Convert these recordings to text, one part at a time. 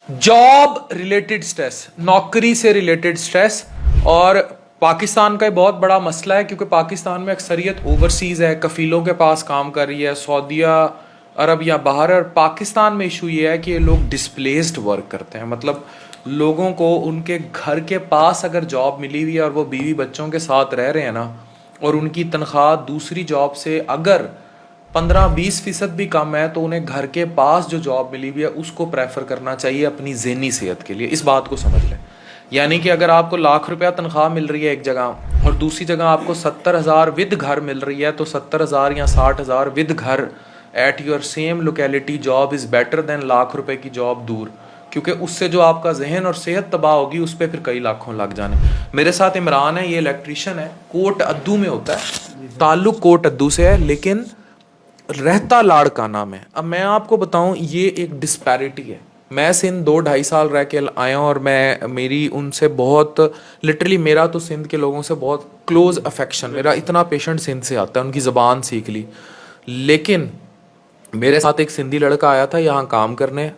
Job related stress, नौकरी से related stress. और पाकिस्तान का बहुत बड़ा मसला है क्योंकि पाकिस्तान में अक्सरियत ओवरसीज़ है, कफ़ीलों के पास काम कर रही है, सऊदीया अरब या बाहर। और पाकिस्तान में इशू ये है कि ये लोग डिस्प्लेस्ड वर्क करते हैं, मतलब लोगों को उनके घर के पास अगर जॉब मिली हुई है और वो बीवी बच्चों के साथ रह रहे हैं ना, और उनकी तनख्वाह दूसरी जॉब से अगर 15-20% भी कम है, तो उन्हें घर के पास जो जॉब मिली हुई है उसको प्रेफर करना चाहिए अपनी ज़हनी सेहत के लिए। इस बात को समझ लें। यानी कि अगर आपको लाख रुपया तनख्वाह मिल रही है एक जगह और दूसरी जगह आपको 70,000 विद घर मिल रही है, तो 70,000 या 60,000 विद घर at your same locality job is better than lakh रुपए की जॉब दूर, क्योंकि उससे जो आपका जहन और सेहत तबाह होगी उस पर फिर कई लाखों लग जाने। मेरे साथ इमरान है, ये इलेक्ट्रीशियन है, कोट अद्दू में होता है, ताल्लुक कोट अद्दू से है, लेकिन रहता लाड़काना में। अब मैं आपको बताऊं, ये एक डिस्पैरिटी है। मैं सिंध 2-2.5 साल रह के आया हूँ और मेरी उनसे बहुत लिटरली, मेरा तो सिंध के लोगों से बहुत क्लोज अफेक्शन, मेरा इतना पेशेंट सिंध से आता है, उनकी ज़बान सीख ली। लेकिन मेरे साथ एक सिंधी लड़का आया था यहाँ काम करने,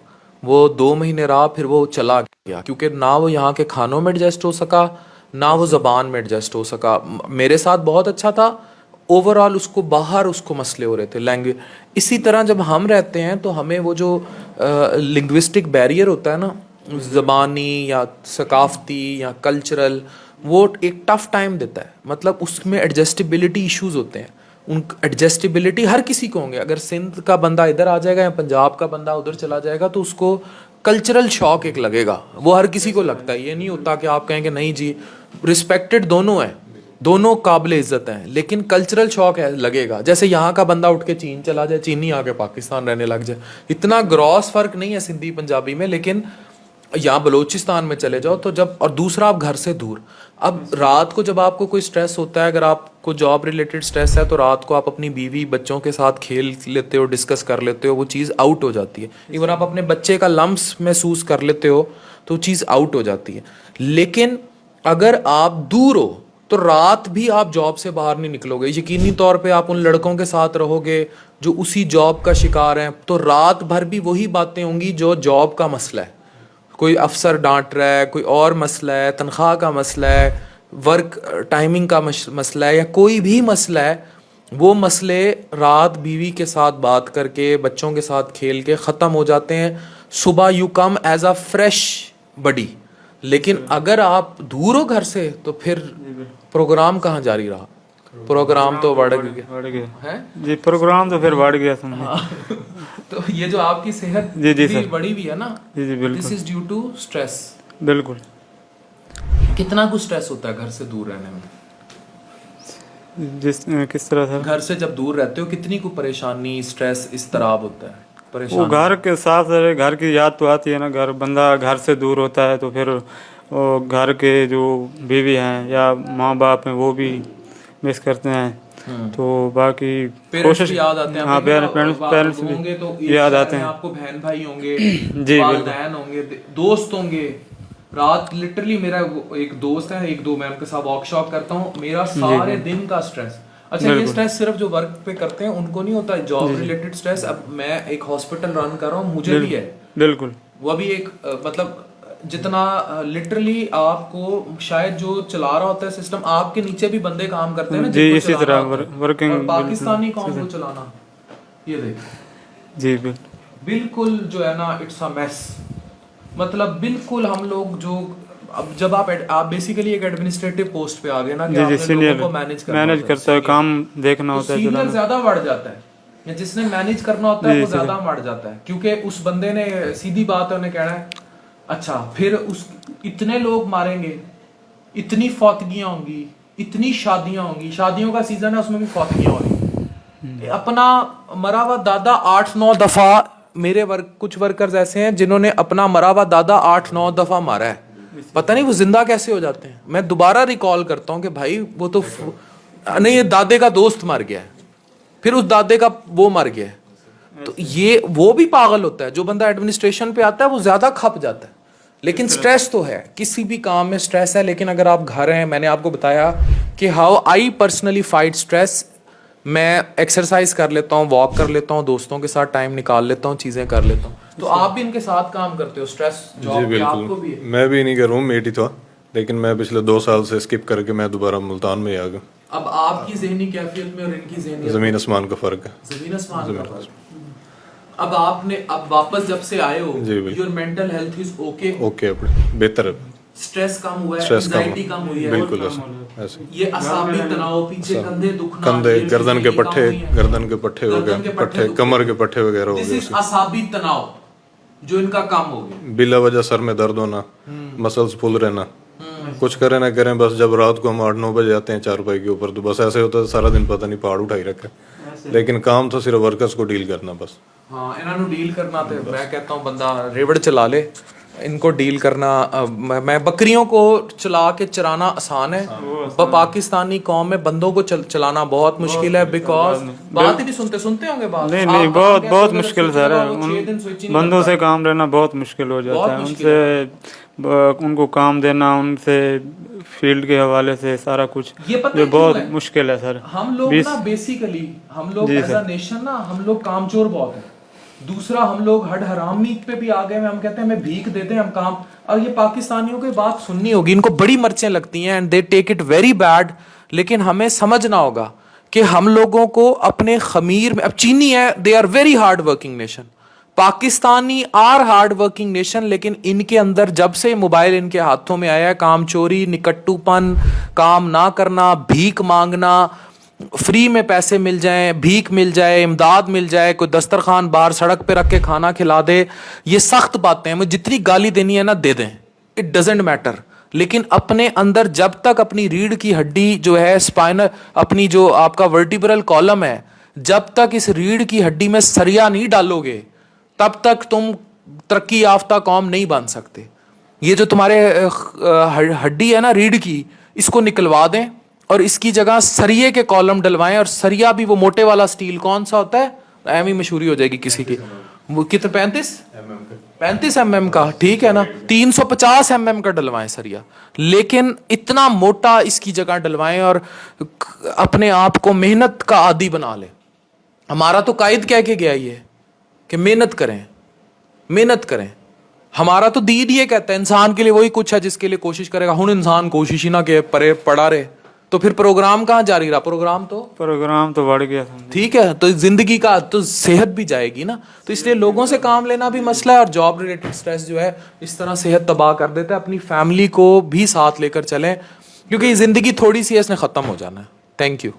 वो 2 महीने रहा, फिर वो चला गया क्योंकि ना वो यहाँ के खानों में एडजस्ट हो सका, ना वो ज़बान में एडजस्ट हो सका। मेरे साथ बहुत अच्छा था, ओवरऑल उसको बाहर उसको मसले हो रहे थे लैंग्वेज। इसी तरह जब हम रहते हैं तो हमें वो जो लिंग्विस्टिक बैरियर होता है ना, ज़बानी या सकाफ़ती या कल्चरल, वो एक टफ़ टाइम देता है। मतलब उसमें एडजस्टेबिलिटी इश्यूज़ होते हैं। उन एडजस्टेबिलिटी हर किसी को होंगे। अगर सिंध का बंदा इधर आ जाएगा या पंजाब का बंदा उधर चला जाएगा तो उसको कल्चरल शॉक एक लगेगा, वो हर किसी को लगता है। ये नहीं होता कि आप कहेंगे नहीं जी, रिस्पेक्टेड दोनों हैं, दोनों काबिल इज्जत हैं, लेकिन कल्चरल शॉक है लगेगा। जैसे यहाँ का बंदा उठ के चीन चला जाए, चीनी आके पाकिस्तान रहने लग जाए, इतना ग्रॉस फर्क नहीं है सिंधी पंजाबी में। लेकिन यहाँ बलोचिस्तान में चले जाओ तो जब, और दूसरा आप घर से दूर। अब रात को जब आपको कोई स्ट्रेस होता है, अगर आपको जॉब रिलेटेड स्ट्रेस है, तो रात को आप अपनी बीवी बच्चों के साथ खेल लेते हो, डिस्कस कर लेते हो, वो चीज़ आउट हो जाती है। इवन आप अपने बच्चे का लम्स महसूस कर लेते हो तो चीज़ आउट हो जाती है। लेकिन अगर आप दूर हो तो रात भी आप जॉब से बाहर नहीं निकलोगे। यकीनी तौर पे आप उन लड़कों के साथ रहोगे जो उसी जॉब का शिकार हैं, तो रात भर भी वही बातें होंगी जो जॉब का मसला है। कोई अफसर डांट रहा है, कोई और मसला है, तनख्वाह का मसला है, वर्क टाइमिंग का मसला है, या कोई भी मसला है, वो मसले रात बीवी के साथ बात करके, बच्चों के साथ खेल के ख़त्म हो जाते हैं। सुबह you come as a fresh buddy. लेकिन अगर आप दूर हो घर से तो फिर प्रोग्राम कहाँ जारी रहा? प्रोग्राम तो बढ़ गया है जी, प्रोग्राम तो फिर बढ़ गया समझे। हाँ। तो ये जो आपकी सेहत जी भी सर, बढ़ी हुई है ना, जी बिल्कुल, this is due to stress. बिल्कुल। कितना कुछ स्ट्रेस होता है घर से दूर रहने में? किस तरह सर? घर से जब दूर रहते हो कितनी को परेशानी, स्ट्रेस, इस्तराब होता है, वो परेशानी? घर के साथ रहे, घर की याद तो आती है ना। घर बंदा घर से दूर होता है तो फिर वो घर के जो बीवी हैं या माँ बाप हैं वो भी मिस करते हैं। तो बाकी कोशिश याद आते हैं। हाँ, पेरेंट्स होंगे तो भी याद आते हैं। आपको बहन भाई होंगे, जी वालिदैन होंगे, दोस्त होंगे। रात लिटरली मेरा एक दोस्त है, 1-2 मैं उनके साथ वर्कशॉप करता हूँ, मेरा सारे दिन का स्ट्रेस। अच्छा, ये स्ट्रेस सिर्फ जो वर्क पे करते हैं उनको नहीं होता है, जॉब रिलेटेड स्ट्रेस। अब मैं एक हॉस्पिटल रन कर रहा हूँ, मुझे भी है बिल्कुल। वो भी एक मतलब जितना लिटरली आपको शायद जो चला रहा होता है सिस्टम, आपके नीचे भी बंदे काम करते हैं ना जी, इसी तरह वर्किंग। और पाकिस्तानी कौम को चलाना, ये देखो जी बिल्कुल जो है ना, इट्स अ मेस। मतलब बिल्कुल हम लोग जो, अब जब आप बेसिकली एक एडमिनिस्ट्रेटिव पोस्ट पे आ गए ना, कि आपने लोगों को मैनेज करता है, काम देखना होता है, सीनियर ज्यादा बढ़ जाता है, या जिसने मैनेज करना होता है वो ज्यादा बढ़ जाता है। क्योंकि उस बंदे ने, सीधी बात है, उन्हें कहना है अच्छा फिर उस इतने लोग मारेंगे, इतनी फौतगियां होंगी, इतनी शादियां होंगी, शादियों का सीजन है उसमें भी फौतगियां हो रही। अपना मरा हुआ दादा 8-9 दफा, मेरे कुछ वर्कर्स ऐसे हैं जिन्होंने अपना मरा हुआ दादा 8-9 दफा मारा है। पता नहीं वो जिंदा कैसे हो जाते हैं। मैं दोबारा रिकॉल करता हूँ कि भाई वो तो नहीं, ये दादे का दोस्त मर गया है, फिर उस दादे का वो मर गया है। तो ये वो भी पागल होता है। जो बंदा एडमिनिस्ट्रेशन पे आता है वो ज्यादा खप जाता है। लेकिन स्ट्रेस तो है, किसी भी काम में स्ट्रेस है। लेकिन अगर आप घर हैं, मैंने आपको बताया कि how I personally fight stress. मैं एक्सरसाइज कर लेता हूँ, वॉक कर लेता हूँ, दोस्तों के साथ टाइम निकाल लेता हूँ, चीज़ें कर लेता हूँ। तो आप भी इनके साथ काम करते हो? स्ट्रेस जी जॉब पे आपको बिल्कुल, भी है? मैं भी नहीं कर रहा हूँ, मेट ही था, लेकिन मैं पिछले 2 साल से स्किप करके मैं दोबारा मुल्तान में ही आ गया। अब आपकी ज़हनी कैफियत में और इनकी ज़हनी ज़मीन आसमान का फ़र्क है। ज़मीन आसमान का फर्क। अब आपने अब वापस जब से आए हो, जी, बिल्कुल। Your mental health is okay, okay, अपने बेहतर है, स्ट्रेस कम हुआ है, स्ट्रेस कम एंजाइटी कम हुई है, बिल्कुल ऐसे ये असाबी तनाव, पीछे कंधे दुखना, कंधे, ये गर्दन के चीजें पट्टे, कम हुई हैं। गर्दन के पट्टे हो गर्दन के गए, पट्टे पट्टे, दुखते कमर हैं। के पट्टे वगैरह हो दिस गए इज असाबी तनाव जो इनका कम हो गया। बिला वजह सर में दर्द होना, मसल्स फुल रहना, कुछ करें ना करें, बस जब रात को हम 8-9 बजे आते हैं चारपाई के ऊपर, तो बस ऐसे होता है सारा दिन पता नहीं पहाड़ उठाई रखे, लेकिन काम तो सिर्फ वर्कर्स को डील करना बस। हाँ, इन्होंने डील करना थे, मैं कहता हूँ बंदा रेवड़ चला ले, इनको डील करना। मैं बकरियों को चला के चराना आसान है, पर पाकिस्तानी कौम में बंदों को चलाना बहुत मुश्किल है, बिकॉज बात ही नहीं सुनते। सुनते होंगे बात? नहीं आप नहीं, कहाँ बहुत गए, बहुत सुबह मुश्किल सुबह सर है, वो 6 दिन स्विच ही उन नहीं बंदों करता। से काम रहना बहुत मुश्किल हो जाता बहुत है, मुश्किल उनसे उनको काम देना, उनसे फील्ड के हवाले से सारा कुछ ये पता जो है क्यों बहुत है? मुश्किल है सर। हम लोग 20 ना बेसिकली हम लोग जी एज अ सर। नेशन ना, हम लोग कामचोर बहुत है। दूसरा, हम लोग हड हरामी पे भी आ गए हैं, हम कहते हैं हमें भीख देते हैं हम काम। और ये पाकिस्तानियों की बात सुननी होगी, इनको बड़ी मिर्चें लगती हैं and they take it very bad, लेकिन हमें समझना होगा कि हम लोगों को अपने खमीर में, अब चीनी है, they are very hard working nation, Pakistani are hard working nation, लेकिन इनके अंदर जब से मोबाइल इनके हाथों में आया है, काम चोरी, निकट्टूपन, काम ना करना, भीख मांगना, फ्री में पैसे मिल जाएं, भीख मिल जाए, इमदाद मिल जाए, कोई दस्तरखान बाहर सड़क पे रख के खाना खिला दे, ये सख्त बातें हैं। मुझे जितनी गाली देनी है ना दे दें, इट डजेंट मैटर, लेकिन अपने अंदर जब तक अपनी रीढ़ की हड्डी जो है, स्पाइनल, अपनी जो आपका वर्टिब्रल कॉलम है, जब तक इस रीढ़ की हड्डी में सरिया नहीं डालोगे, तब तक तुम तरक्की याफ्ता कौम नहीं बन सकते। ये जो तुम्हारे हड्डी है ना रीढ़ की, इसको निकलवा दें और इसकी जगह सरिये के कॉलम डलवाएं, और सरिया भी वो मोटे वाला स्टील कौन सा होता है, एम ही मशहूरी हो जाएगी किसी की, वो कितने 35 mm का, ठीक है ना, 350 mm का डलवाएं सरिया, लेकिन इतना मोटा इसकी जगह डलवाएं और अपने आप को मेहनत का आदी बना ले। हमारा तो कायद कह के गया ये कि मेहनत करें, मेहनत करें। हमारा तो दीन ये कहता है इंसान के लिए वही कुछ है जिसके लिए कोशिश करेगा। हुन इंसान कोशिश ही ना के परे पड़ा रहे, तो फिर प्रोग्राम कहाँ जारी रहा? प्रोग्राम तो बढ़ गया समझे। ठीक है, तो जिंदगी का तो सेहत भी जाएगी ना। तो इसलिए लोगों से काम लेना भी मसला है, और जॉब रिलेटेड स्ट्रेस जो है इस तरह सेहत तबाह कर देता है। अपनी फैमिली को भी साथ लेकर चलें, क्योंकि जिंदगी थोड़ी सी है, इसने खत्म हो जाना है। Thank you.